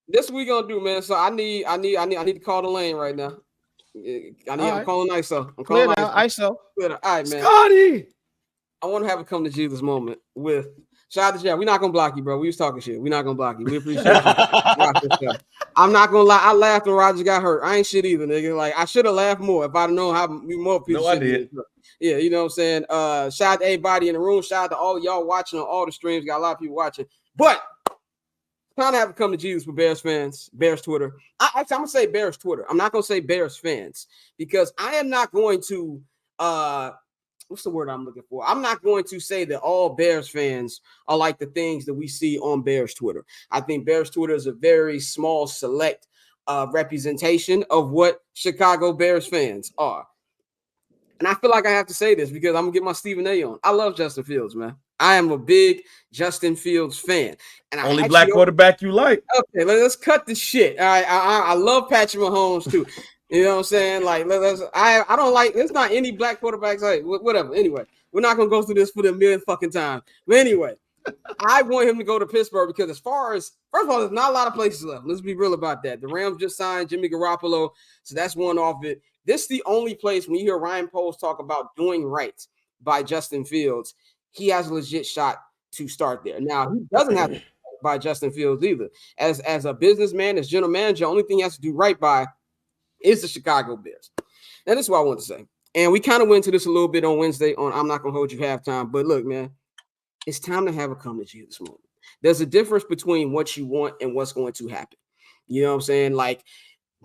This we gonna do, man. So I need to call the lane right now. I'm calling ISO. I'm calling Clear now, ISO. ISO. All right, man. Scotty. I want to have a come to Jesus moment with shout out to Jack. We're not gonna block you, bro. We was talking shit. We're not gonna block you. We appreciate you. I'm not gonna lie. I laughed when Roger got hurt. I ain't shit either, nigga. Like I should have laughed more if I'd known how more people. No, I did. Yeah, you know what I'm saying. Shout out to everybody in the room. Shout out to all of y'all watching on all the streams. Got a lot of people watching, but time to have a come to Jesus with Bears fans, Bears Twitter. I'm gonna say Bears Twitter. I'm not gonna say Bears fans because I am not going to what's the word I'm looking for? I'm not going to say that all Bears fans are like the things that we see on Bears Twitter. I think Bears Twitter is a very small, select representation of what Chicago Bears fans are. And I feel like I have to say this because I'm gonna get my Stephen A on. I love Justin Fields, man. I am a big Justin Fields fan. And only black quarterback you like. Okay, let's cut the shit. All right, I love Patrick Mahomes too. You know what I'm saying? Like, I don't like. There's not any black quarterbacks. Like, whatever. Anyway, we're not gonna go through this for the millionth fucking time. But anyway, I want him to go to Pittsburgh because as far as first of all, there's not a lot of places left. Let's be real about that. The Rams just signed Jimmy Garoppolo, so that's one off it. This is the only place when you hear Ryan Poles talk about doing right by Justin Fields, he has a legit shot to start there. Now he doesn't have to by Justin Fields either. As a businessman, as general manager, the only thing he has to do right by is the Chicago Bears. Now, this is what I want to say. And we kind of went into this a little bit on Wednesday on I'm not going to hold you halftime. But look, man, it's time to have a come to Jesus moment. There's a difference between what you want and what's going to happen. You know what I'm saying? Like,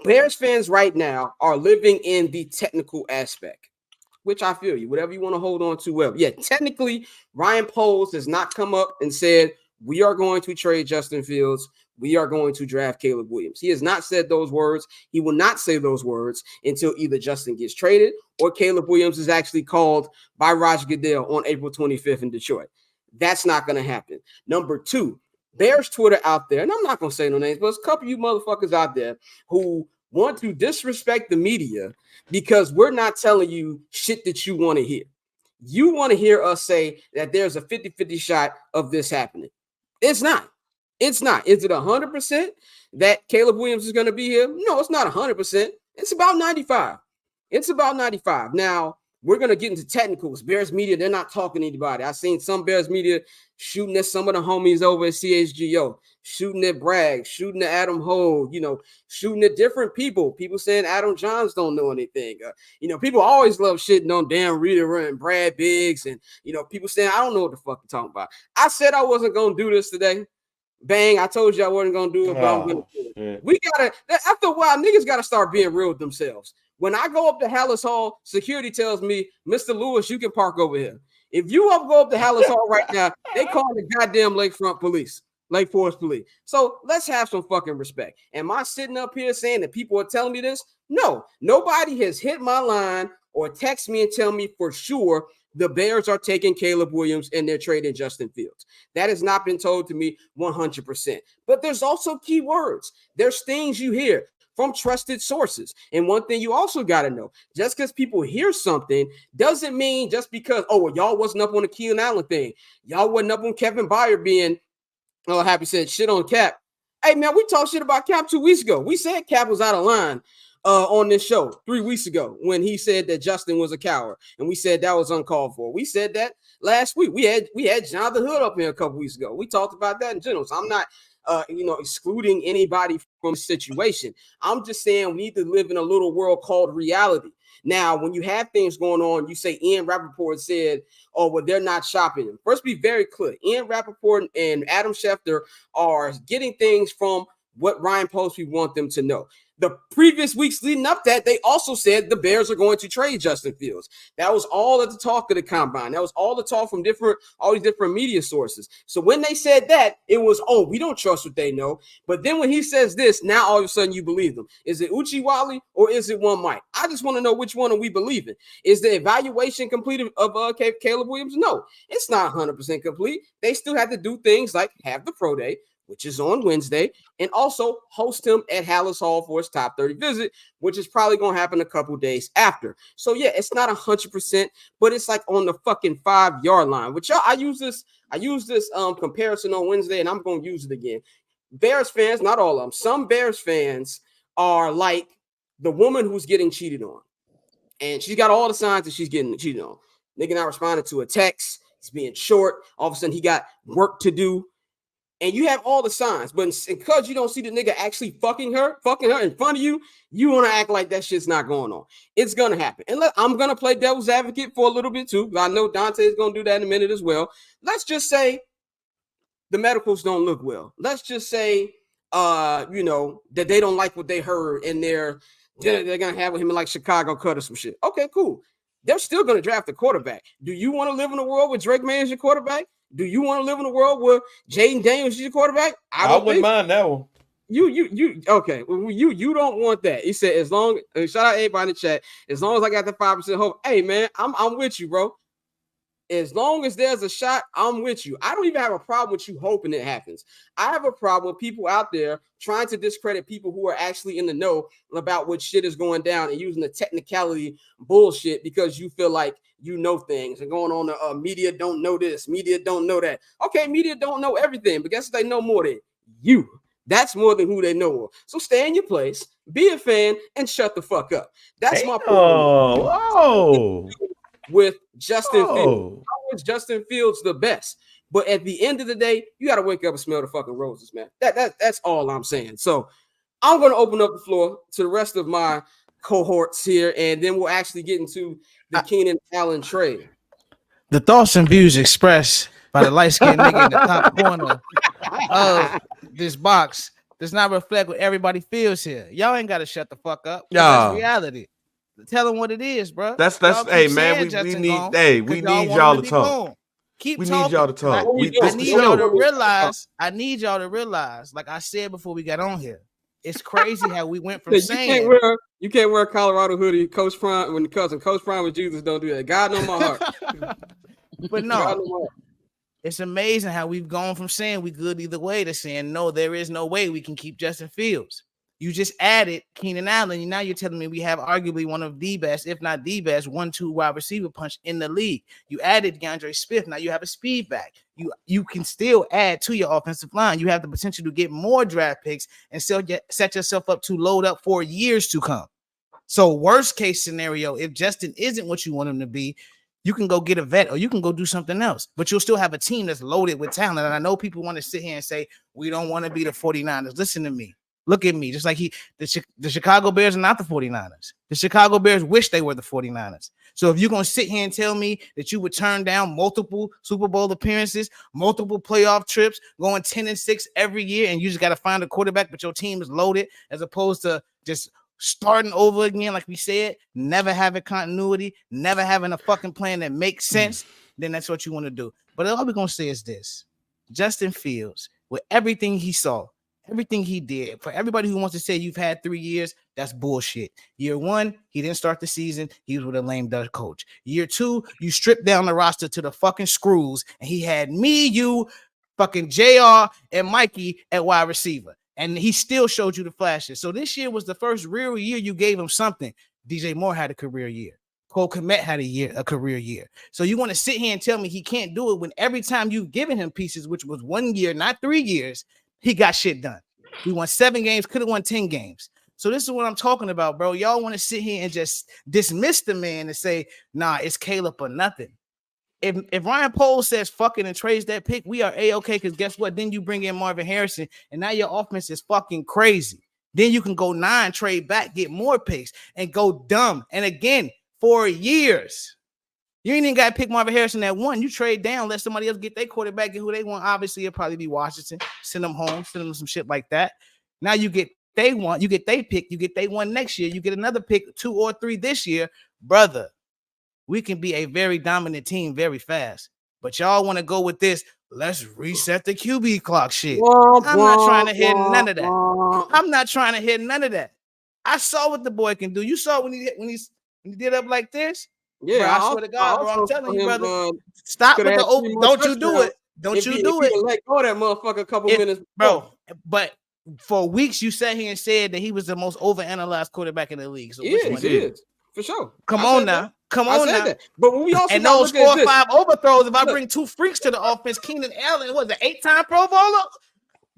Bears fans right now are living in the technical aspect, which I feel you. Whatever you want to hold on to, well, yeah, technically, Ryan Poles has not come up and said, we are going to trade Justin Fields. We are going to draft Caleb Williams. He has not said those words. He will not say those words until either Justin gets traded or Caleb Williams is actually called by Roger Goodell on April 25th in Detroit. That's not going to happen. Number two, Bears Twitter out there, and I'm not going to say no names, but there's a couple of you motherfuckers out there who want to disrespect the media because we're not telling you shit that you want to hear. You want to hear us say that there's a 50-50 shot of this happening. It's not. It's not. Is it 100% that Caleb Williams is going to be here? No, it's not 100%. It's about 95. It's about 95. Now, we're going to get into technicals. Bears media, they're not talking to anybody. I've seen some Bears media shooting at some of the homies over at CHGO, shooting at Bragg, shooting at Adam Ho, shooting at different people. People saying Adam Johns don't know anything. People always love shitting on Dan Reeder and Brad Biggs and, people saying, I don't know what the fuck you're talking about. I said I wasn't going to do this today. Bang, I told you I wasn't going to do it, but I'm going to do it. We got to, after a while, niggas got to start being real with themselves. When I go up to Hallis Hall, security tells me, Mr. Lewis, you can park over here. If you go up to Hallis Hall right now, they call the goddamn Lakefront Police, Lake Forest Police. So let's have some fucking respect. Am I sitting up here saying that people are telling me this? No, nobody has hit my line or text me and tell me for sure the Bears are taking Caleb Williams and they're trading Justin Fields. That has not been told to me 100%. But there's also key words. There's things you hear from trusted sources. And one thing you also got to know, just because people hear something doesn't mean just because, y'all wasn't up on the Keelan Allen thing. Y'all wasn't up on Kevin Byard being, Happy said, shit on Cap. Hey, man, we talked shit about Cap 2 weeks ago. We said Cap was out of line on this show 3 weeks ago when he said that Justin was a coward. And we said that was uncalled for. We said that last week. We had Jonathan Hood up here a couple weeks ago. We talked about that in general. So I'm not excluding anybody from the situation. I'm just saying we need to live in a little world called reality. Now, when you have things going on, you say Ian Rappaport said, they're not shopping him. First, be very clear. Ian Rappaport and Adam Schefter are getting things from what Ryan Poles want them to know. The previous weeks leading up that, they also said the Bears are going to trade Justin Fields. That was all at the talk of the combine. That was all the talk from all these different media sources. So when they said that, it was, we don't trust what they know. But then when he says this, now all of a sudden you believe them. Is it Uchiwali or is it one Mike? I just want to know which one are we believing. Is the evaluation completed of Caleb Williams? No, it's not 100% complete. They still have to do things like have the pro day, which is on Wednesday, and also host him at Hallis Hall for his top 30 visit, which is probably going to happen a couple days after. So, yeah, it's not 100%, but it's like on the fucking 5-yard line. Which I use this comparison on Wednesday, and I'm going to use it again. Bears fans, not all of them, some Bears fans are like the woman who's getting cheated on. And she's got all the signs that she's getting cheated on. Nigga not responding to a text. He's being short. All of a sudden, he got work to do. And you have all the signs. But because you don't see the nigga actually fucking her in front of you, you want to act like that shit's not going on. It's going to happen. And I'm going to play devil's advocate for a little bit too. I know Dante is going to do that in a minute as well. Let's just say the medicals don't look well. Let's just say, that they don't like what they heard and they're going to have with him in like Chicago cut or some shit. Okay, cool. They're still going to draft a quarterback. Do you want to live in a world where Drake May is your quarterback? Do you want to live in a world where Jaden Daniels is your quarterback? I wouldn't mind that one. Okay. You don't want that. He said, shout out everybody in the chat. As long as I got the 5% hope, hey man, I'm with you, bro. As long as there's a shot, I'm with you. I don't even have a problem with you hoping it happens. I have a problem with people out there trying to discredit people who are actually in the know about what shit is going down and using the technicality bullshit because you feel like you know things and going on the media don't know this, media don't know that. Okay, media don't know everything, but guess what? They know more than you. That's more than who they know of. So stay in your place, be a fan, and shut the fuck up. That's my point. With Justin Fields. How is Justin Fields the best? But at the end of the day, you got to wake up and smell the fucking roses, man. That's all I'm saying. So I'm going to open up the floor to the rest of my cohorts here, and then we'll actually get into the Keenan Allen trade. The thoughts and views expressed by the light-skinned nigga in the top corner of this box does not reflect what everybody feels here. Y'all ain't got to shut the fuck up. That's reality. Tell them what it is, bro. That's hey man, we need y'all to talk. Keep we talking. Need y'all to talk. I need y'all to realize. I need y'all to realize, like I said before we got on here, it's crazy how we went from saying you can't wear a Colorado hoodie, Coach Prime when Coach Prime with Jesus don't do that. God know my heart. But no, it's amazing how we've gone from saying we good either way to saying no, there is no way we can keep Justin Fields. You just added Keenan Allen. Now you're telling me we have arguably one of the best, if not the best, 1-2 wide receiver punch in the league. You added DeAndre Smith. Now you have a speed back. You can still add to your offensive line. You have the potential to get more draft picks and set yourself up to load up for years to come. So worst case scenario, if Justin isn't what you want him to be, you can go get a vet or you can go do something else. But you'll still have a team that's loaded with talent. And I know people want to sit here and say, we don't want to be the 49ers. Listen to me. Look at me, just like the Chicago Bears are not the 49ers. The Chicago Bears wish they were the 49ers. So if you're going to sit here and tell me that you would turn down multiple Super Bowl appearances, multiple playoff trips, going 10-6 every year, and you just got to find a quarterback, but your team is loaded, as opposed to just starting over again, like we said, never having continuity, never having a fucking plan that makes sense, then that's what you want to do. But all we're going to say is this. Justin Fields, with everything he saw, everything he did, for everybody who wants to say you've had 3 years, that's bullshit. Year one, he didn't start the season. He was with a lame duck coach. Year two, you stripped down the roster to the fucking screws, and he had me, you, fucking JR, and Mikey at wide receiver. And he still showed you the flashes. So this year was the first real year you gave him something. DJ Moore had a career year. Cole Kmet had a career year. So you want to sit here and tell me he can't do it when every time you've given him pieces, which was 1 year, not 3 years, he got shit done. We won 7 games, could have won 10 games. So this is what I'm talking about, bro. Y'all want to sit here and just dismiss the man and say, nah, it's Caleb or nothing. If Ryan Poles says fucking and trades that pick, we are A-okay, because guess what? Then you bring in Marvin Harrison, and now your offense is fucking crazy. Then you can go 9, trade back, get more picks, and go dumb. And again, for years. You ain't even got to pick Marvin Harrison at 1. You trade down, let somebody else get their quarterback, get who they want. Obviously, it'll probably be Washington. Send them home, send them some shit like that. Now you get they want, you get they pick, you get they 1 next year, you get another pick, 2 or 3 this year. Brother, we can be a very dominant team very fast. But y'all want to go with this, let's reset the QB clock shit. I'm not trying to hear none of that. I'm not trying to hear none of that. I saw what the boy can do. You saw when he did up like this? Yeah, bro, I swear to God, bro, I'm telling you, brother. Stop with the open. Don't you do it. Don't you do it. Let go of that motherfucker a couple minutes, bro. But for weeks, you sat here and said that he was the most overanalyzed quarterback in the league. So he is. For sure. Come on now. Come on now. But when we also and those 4 or 5 overthrows, if I bring 2 freaks to the offense, Keenan Allen was an 8-time Pro Bowler.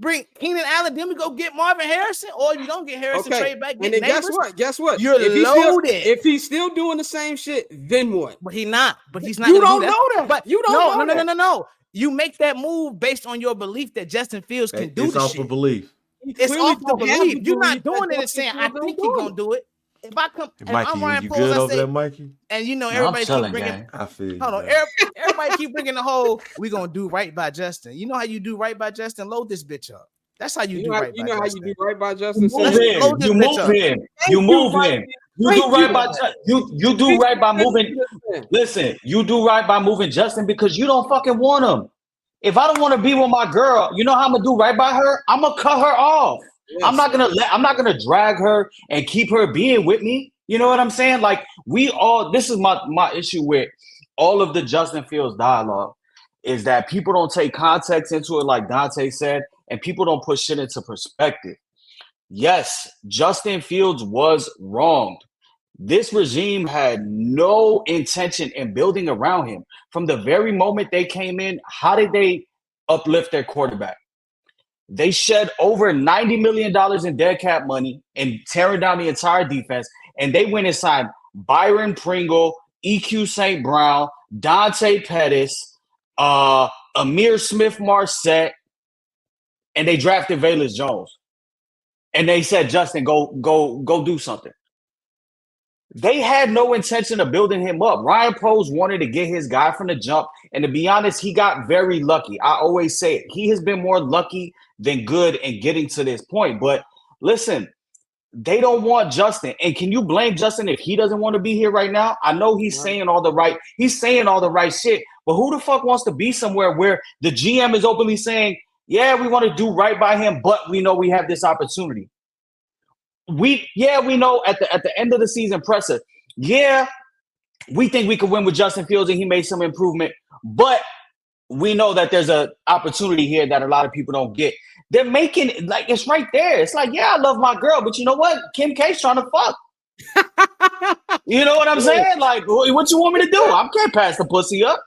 bring Keenan Allen, then we go get Marvin Harrison, or you don't get Harrison, trade back. And then Neighbors. guess what? You're loaded. If he's still doing the same shit, then what? But he's not. You don't know that. But you don't know that. No. You make that move based on your belief that Justin Fields can do this shit. It's off of belief. It's off of belief. You're not doing it and saying, I think he's going to do it. If I come, Mikey, I'm Ryan you Poles, good I over say, there, Mikey? And everybody keep bringing. I feel hold on, everybody keep bringing the whole. We gonna do right by Justin. You know how you do right by Justin? Load this bitch up. That's how you do right by Justin. You know how you do right by Justin. You move him. You do right by you do right by moving. Listen, you do right by moving Justin because you don't fucking want him. If I don't want to be with my girl, you know how I'm gonna do right by her? I'm gonna cut her off. Yes. I'm not gonna drag her and keep her being with me. You know what I'm saying? Like this is my issue with all of the Justin Fields dialogue is that people don't take context into it, like Dante said, and people don't put shit into perspective. Yes, Justin Fields was wronged. This regime had no intention in building around him. From the very moment they came in, how did they uplift their quarterback? They shed over $90 million in dead cap money and tearing down the entire defense. And they went and signed Byron Pringle, EQ St. Brown, Dante Pettis, Amir Smith-Marset, and they drafted Velus Jones. And they said, Justin, go do something. They had no intention of building him up. Ryan Poles wanted to get his guy from the jump. And to be honest, he got very lucky. I always say it. He has been more lucky than good in getting to this point. But listen, they don't want Justin. And can you blame Justin if he doesn't want to be here right now? I know he's saying all the right shit. But who the fuck wants to be somewhere where the GM is openly saying, yeah, we want to do right by him, but we know we have this opportunity. We know at the end of the season presser, we think we could win with Justin Fields and he made some improvement, but we know that there's an opportunity here that a lot of people don't get. They're making it like it's right there. It's like, yeah, I love my girl, but you know what? Kim K's trying to fuck. You know what I'm saying? Like, what you want me to do? I can't pass the pussy up.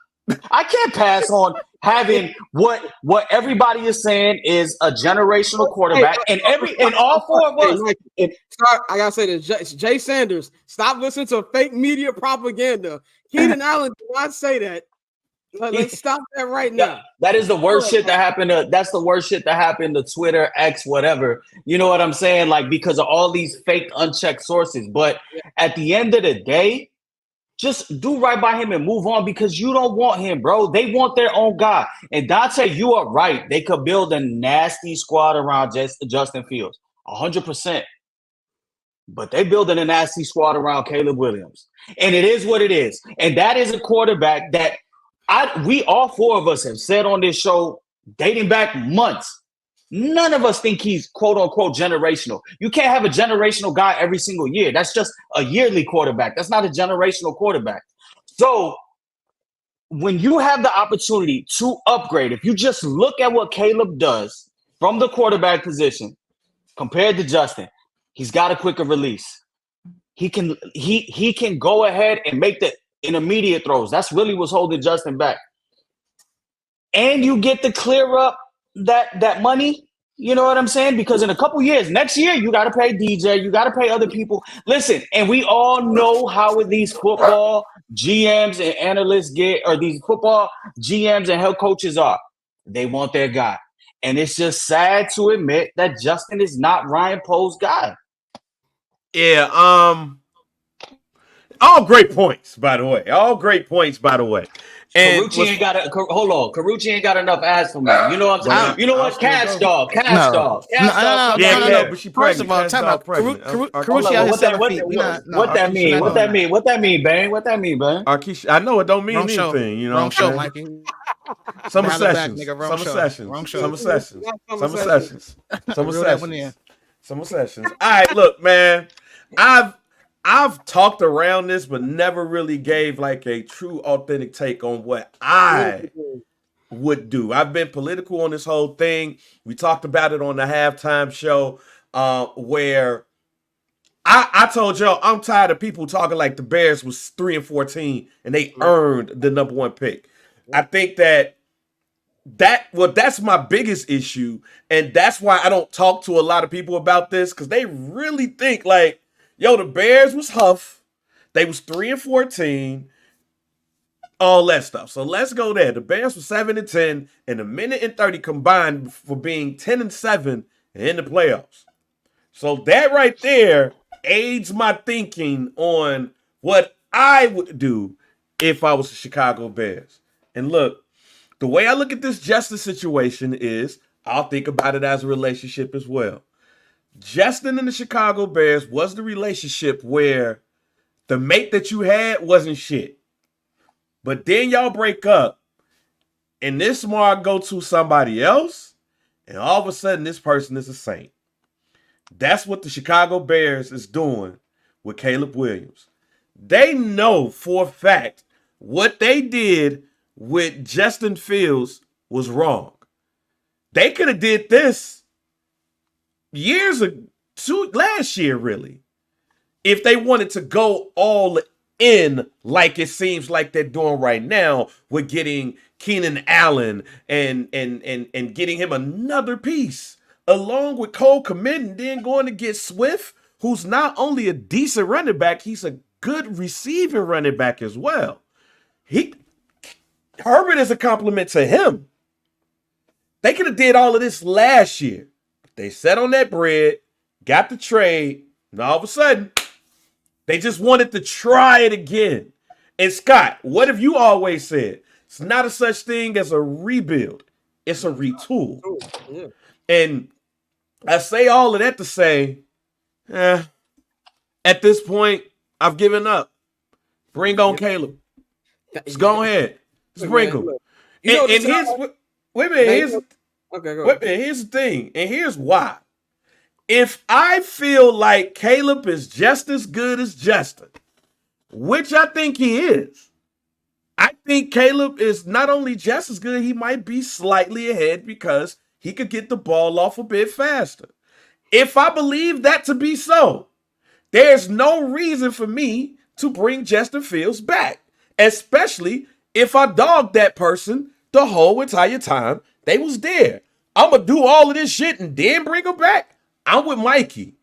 I can't pass on having what everybody is saying is a generational quarterback, and all four of us. I gotta say this, Jay Sanders, stop listening to fake media propaganda. Keenan Allen did not say that. Let's stop that right now. That is the worst shit that happened. That's the worst shit that happened to Twitter, X, whatever. You know what I'm saying? Like, because of all these fake, unchecked sources. But at the end of the day, just do right by him and move on because you don't want him, bro. They want their own guy. And Dante, you are right. They could build a nasty squad around Justin Fields, 100%. But they building a nasty squad around Caleb Williams. And it is what it is. And that is a quarterback that we all four of us have said on this show dating back months. None of us think he's quote unquote generational. You can't have a generational guy every single year. That's just a yearly quarterback. That's not a generational quarterback. So when you have the opportunity to upgrade, if you just look at what Caleb does from the quarterback position compared to Justin, he's got a quicker release. He can go ahead and make the intermediate throws. That's really what's holding Justin back. And you get to clear up that money, you know what I'm saying? Because in a couple years, next year, you got to pay DJ, you got to pay other people. Listen, and we all know how these football GMs and analysts get, or these football GMs and head coaches are. They want their guy. And it's just sad to admit that Justin is not Ryan Poles' guy. Yeah, all great points, by the way. And Carucci ain't got Carucci ain't got enough ass for me. You know what I'm saying? You know what? Cash dog. No. But she first of all, time out. Carucci what that mean? What that mean, Bang? What that mean, Bang? Arkisha, I know it don't mean anything. You know, wrong show, Mikey. Summer sessions. All right, look, man. I've talked around this, but never really gave like a true, authentic take on what I would do. I've been political on this whole thing. We talked about it on the halftime show, where I told y'all I'm tired of people talking like the Bears was 3-14 and they earned the number one pick. I think that that's my biggest issue, and that's why I don't talk to a lot of people about this, because they really think like, yo, the Bears was huff, they was 3-14, all that stuff. So let's go there. The Bears were 7-10 and 1:30 combined for being 10-7 in the playoffs. So that right there aids my thinking on what I would do if I was the Chicago Bears. And look, the way I look at this justice situation is I'll think about it as a relationship as well. Justin and the Chicago Bears was the relationship where the mate that you had wasn't shit. But then y'all break up, and this smart go to somebody else, and all of a sudden this person is a saint. That's what the Chicago Bears is doing with Caleb Williams. They know for a fact what they did with Justin Fields was wrong. They could have did this last year, really, if they wanted to go all in like it seems like they're doing right now with getting Keenan Allen and getting him another piece along with Cole Kmet, and then going to get Swift, who's not only a decent running back, he's a good receiving running back as well. Herbert is a compliment to him. They could have did all of this last year. They sat on that bread, got the trade, and all of a sudden, they just wanted to try it again. And Scott, what have you always said? It's not a such thing as a rebuild. It's a retool. Yeah. And I say all of that to say, at this point, I've given up. Bring on Caleb. Just go ahead. Just bring him. Here's the thing. And here's why. If I feel like Caleb is just as good as Justin, which I think he is, I think Caleb is not only just as good, he might be slightly ahead because he could get the ball off a bit faster. If I believe that to be so, there's no reason for me to bring Justin Fields back, especially if I dogged that person the whole entire time they was there. I'm going to do all of this shit and then bring him back? I'm with Mikey.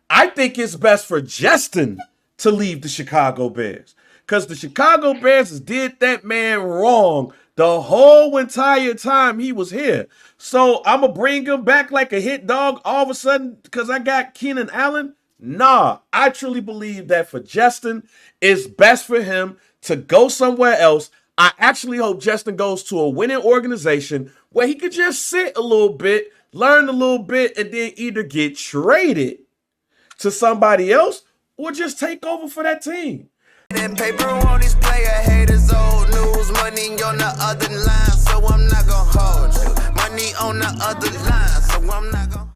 I think it's best for Justin to leave the Chicago Bears because the Chicago Bears did that man wrong the whole entire time he was here. So I'm going to bring him back like a hit dog all of a sudden because I got Keenan Allen? Nah, I truly believe that for Justin, it's best for him to go somewhere else. I actually hope Justin goes to a winning organization where he could just sit a little bit, learn a little bit, and then either get traded to somebody else or just take over for that team. That paper on this player haters, old news, money on the other line, so I'm not gonna hold you. Money on the other line, so I'm not gonna